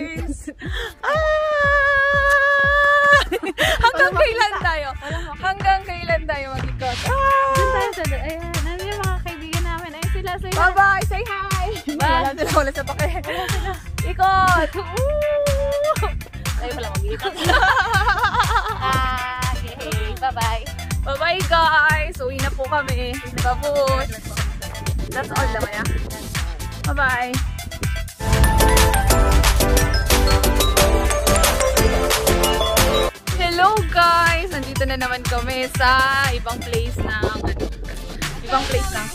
guys! Hanggang kailan tayo? Hanggang kailan tayo mag-ikot? Doon tayo sa doon. Ayan, ano yung mga kaibigan namin? Ayun sila, sila. Bye-bye! Say hi! Wala sila, wala sa pake. Ikot! Tayo pala mag-ikot. Okay, bye-bye. Bye-bye guys! Uwi na po kami. Tapos, that's all naman ya. Bye-bye! Hello guys! Nandito na naman kami sa ibang place ng ibang place ng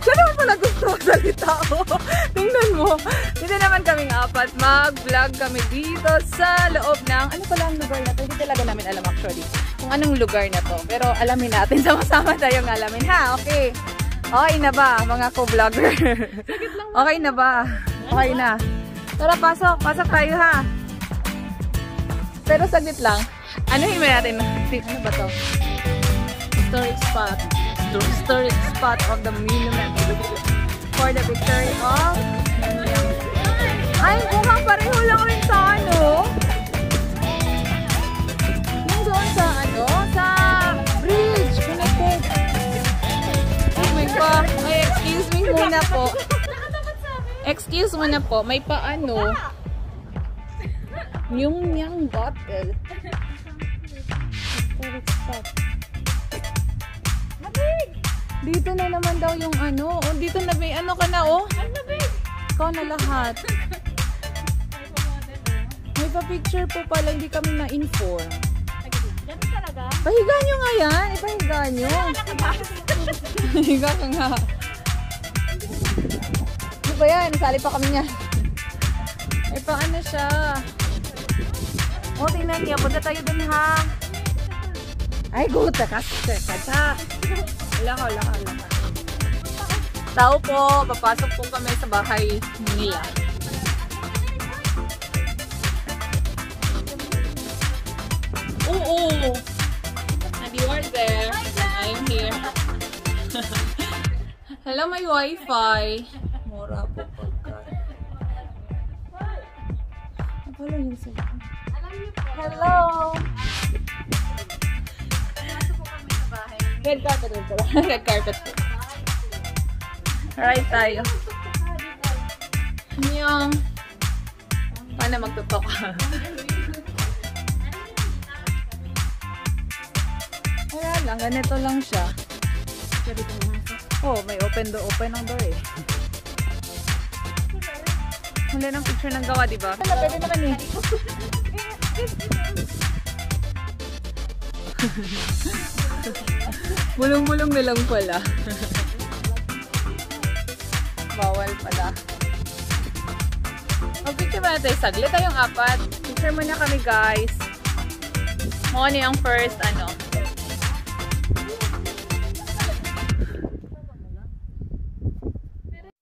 siya naman pala gusto magsalita ko. Tingnan mo. Dito naman kaming apat. Mag-vlog kami dito sa loob ng ano pala ang lugar na to? Hindi talaga namin alam actually kung anong lugar na to. Pero alamin natin. Sama-sama tayong alamin ha. Okay. Okay na ba mga co-vlogger? Okay na ba? Okay na. Tara pasok. Pasok tayo ha. Pero saglit lang. Ano himin natin? Ano ba to? Historic spot. Historic spot of the monument for the victory of ay, mukhang pareho lang rin sa ano yung doon sa ano sa bridge connected. Oh my god. Ay, excuse me muna po. Excuse muna po. May paano yung bottle. Historic spot. Dito na naman daw yung ano. Oh, dito na may ano ka na oh. Ano ba? Ikaw na lahat. May pa-picture po pala. Hindi kami na-inform. Ganun talaga? Pahiga nyo nga yan. Ipahiga nyo. Pahiga ka nga. Ano ba yan? Nasali pa kami niya. Ay pa ano siya. Oh, tingnan niya. Punta tayo dun ha. Ay, guta ka. Wala ka. Tao po, papasok po kami sa bahay nila. Oo. And you are there. I'm here. Hello, may wifi. Mura po pagka. Wala yung sila. Hello. Red carpet po. Red carpet po. Alright tayo. Yung paano magtutok? Wala lang. Ganito lang siya. Oh, may open ang door eh. Huli ng picture ng gawa, diba? Pwede naman eh. Bulong-bulong na lang pala. Bawal pala. Mag-picture ba natin? Saglit tayong apat. Picture muna kami guys. Ano yung first ano.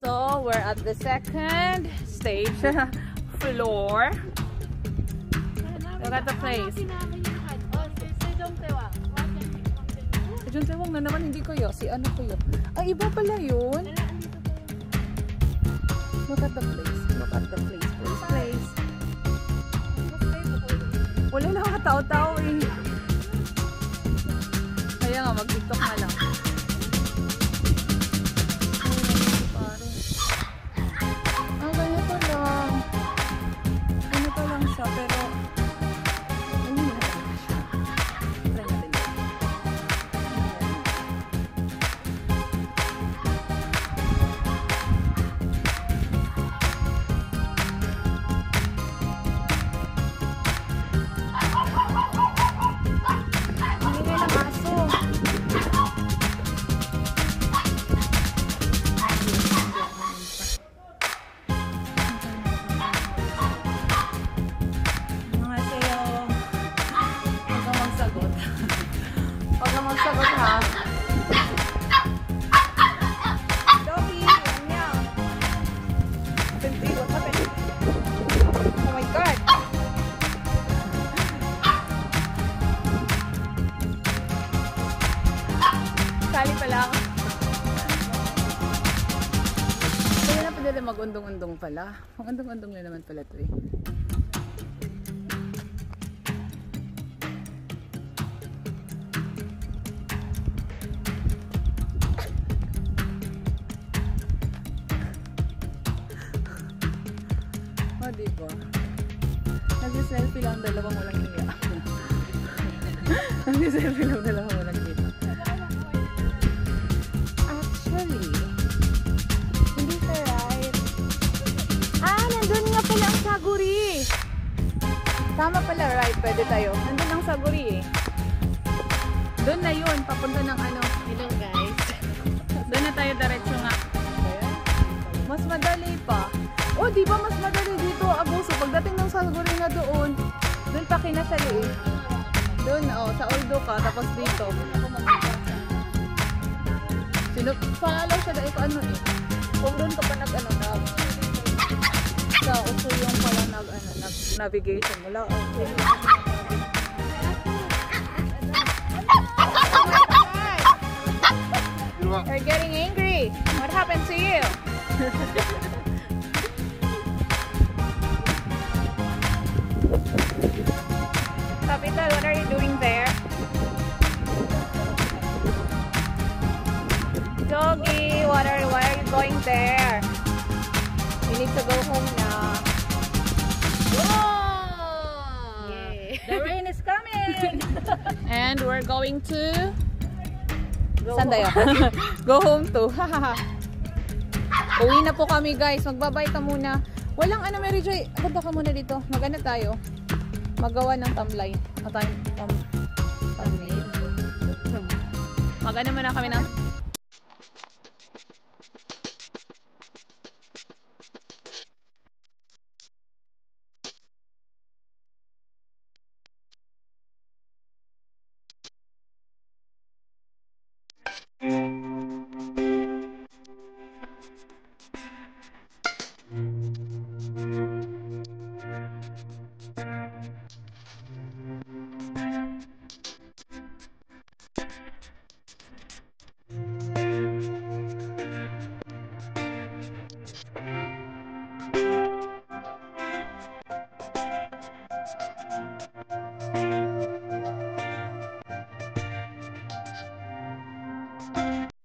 So, we're at the second stage floor. Look at the place. Diyan tewang na naman, hindi ko yun. Si ano ko yun? Ay, iba pala yun. Look at the place. Look at the place. Place. Wala na mga tao-tao eh. Kaya nga, mag-tiktok na lang. Ganito lang. Ganito lang siya, pero pwede mag-undong-undong pala. Mag-undong-undong na naman pala ito eh. O, diba? Nag-selfie lang, dalawang walang hiya. Nag-selfie lang, dalawang walang hiya. Actually, hindi ka right. Ah, nandun nga pala ang Saguri. Tama pala, right? Pwede tayo. Nandun ang Saguri eh. Doon na yun, papunta ng ano. Hello guys. Doon na tayo diretso nga. Mas madali pa. Oh, di ba mas madali dito, Abuso? Pagdating ng Saguri na doon pa kinasali eh. Doon, oh, sa Oldo ka, tapos dito. Follow siya dahil ano eh. Kung doon ka pa nag-ano, sa uso yung pala navigation. Wala, okay. You're getting angry. What happened to you? Capital, what are you doing there? Doggy, why are you going there? You need to go home now. Whoa! Yay. The rain is coming! And we're going to... Saan tayo? Go home to. Uwi na po kami guys. Magbabay ka muna. Walang ano, Mary Joy. Punta ka muna dito. Maganda tayo. Magawa ng thumbnail. Thumbnail. Maganda muna kami ng...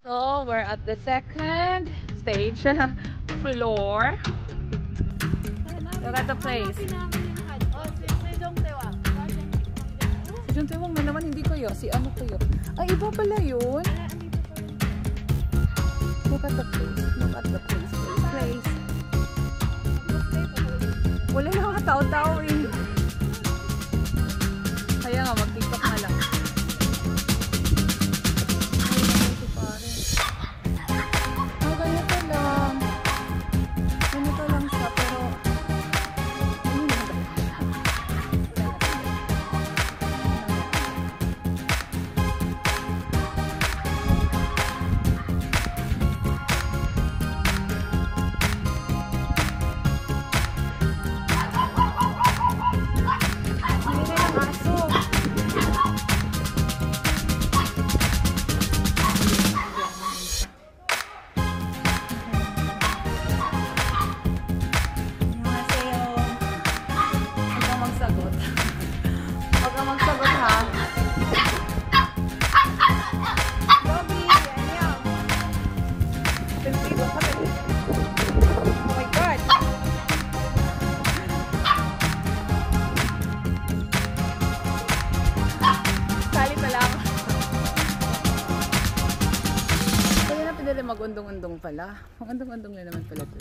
So, we're at the second stage floor. Look at the place. Si Jung Tae-wang na naman, hindi ko yun. Si ano ko yun? Ay, iba pala yun. Look at the place. Look at the place. Place. Wala na mga tao-tao eh. Kaya nga, mag-tiktok na lang. Mag-undong-undong pala. Mag-undong-undong na naman pala ito.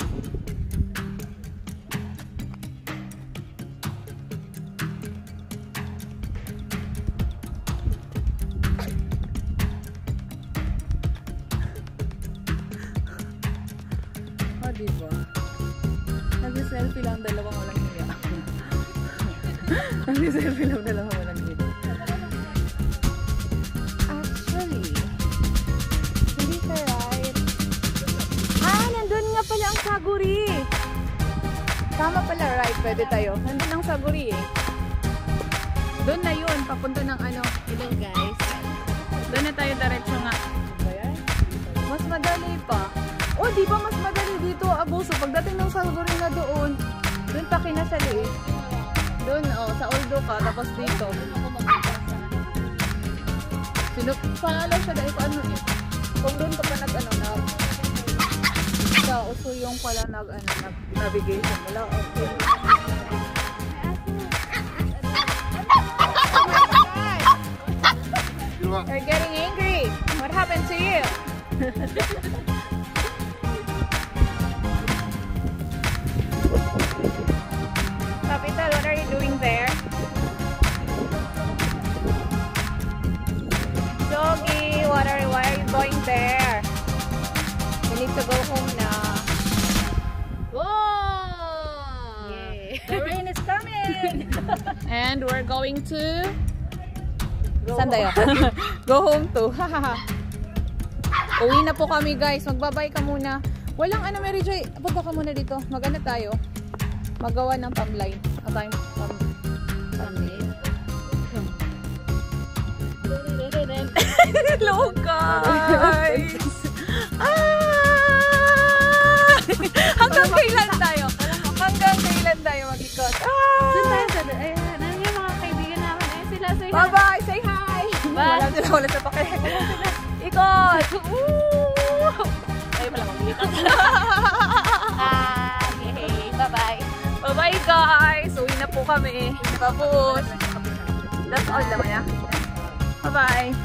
O, diba? Nag-selfie lang, dalawang walang hiya. Nag-selfie lang, dalawang walang hiya. Actually, hindi ka right. Nandun nga pala ang Saguri. Tama pala, right? Pwede tayo. Nandun ang Saguri eh. Doon na yun, papunta ng ano. Hello guys. Doon na tayo diretso nga. Mas madali pa. Oh, di ba mas madali dito, Abuso? Pagdating ng Salgorina doon pa kinasali eh. Doon, oh, sa Oldo ka, tapos dito. Paalaw siya dahil ano eh. Kung doon ka pa nag-ano na, sa Usuyong pala nag-navigation wala. Okay. You're getting angry. What happened to you? Capital, what are you doing there? Doggy, why are you going there? We need to go home now. Whoa! Yay. The rain is coming! And we're going to... Saan tayo? Go home to. Uwi na po kami guys. Magbabay ka muna. Walang ano, Mary Joy. Baba ka muna dito. Mag-ano tayo? Magawa ng thumbline. Thumbnail. Hello guys! Hanggang kailan tayo? Hanggang kailan tayo mag-ikot? Ayan, ano yung mga kaibigan namin? Ayan sila, say hi. Bye-bye! Say hi! Bye! Wala sa pakilala. Ikot! Ay, pala mag-ikot. Okay, bye-bye. Bye-bye guys! Uwi na po kami. Tapos, that's all naman ya. Bye-bye!